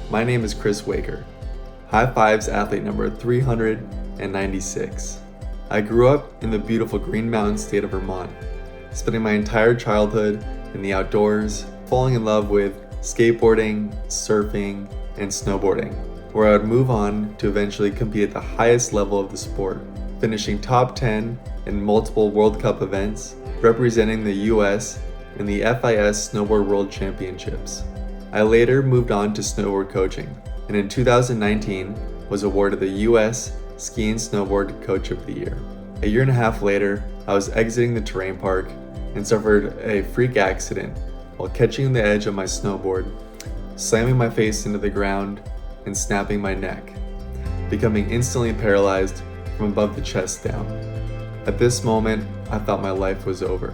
My name is Chris Waker, High Fives athlete number 396. I grew up in the beautiful Green Mountain state of Vermont, spending my entire childhood in the outdoors, falling in love with skateboarding, surfing, and snowboarding, where I would move on to eventually compete at the highest level of the sport, finishing top 10 in multiple World Cup events, representing the US in the FIS Snowboard World Championships. I later moved on to snowboard coaching, and in 2019 was awarded the US Ski and Snowboard Coach of the Year. A year and a half later, I was exiting the terrain park and suffered a freak accident while catching the edge of my snowboard, slamming my face into the ground and snapping my neck, becoming instantly paralyzed from above the chest down. At this moment, I thought my life was over.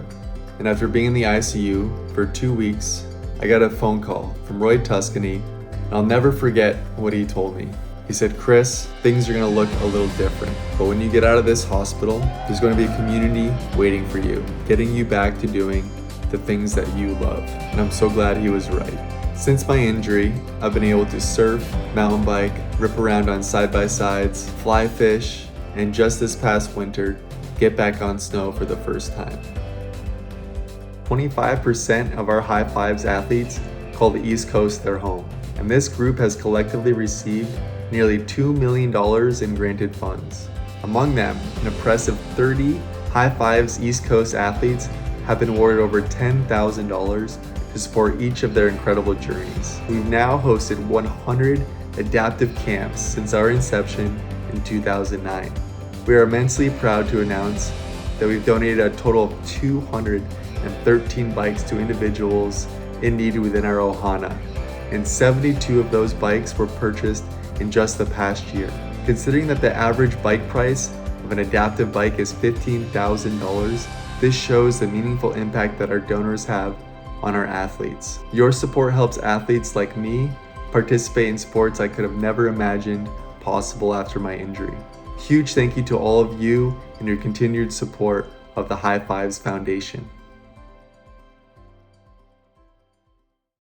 And after being in the ICU for 2 weeks, I got a phone call from Tuscany, and I'll never forget what he told me. He said, "Chris, things are gonna look a little different, but when you get out of this hospital, there's gonna be a community waiting for you, getting you back to doing the things that you love." And I'm so glad he was right. Since my injury, I've been able to surf, mountain bike, rip around on side-by-sides, fly fish, and just this past winter, get back on snow for the first time. 25% of our High Fives athletes call the East Coast their home, and this group has collectively received nearly $2 million in granted funds. Among them, an impressive 30 High Fives East Coast athletes have been awarded over $10,000 to support each of their incredible journeys. We've now hosted 100 adaptive camps since our inception in 2009. We are immensely proud to announce that we've donated a total of 213 bikes to individuals in need within our Ohana, and 72 of those bikes were purchased in just the past year. Considering that the average bike price of an adaptive bike is $15,000, this shows the meaningful impact that our donors have on our athletes. Your support helps athletes like me participate in sports I could have never imagined possible after my injury. Huge thank you to all of you and your continued support of the High Fives Foundation.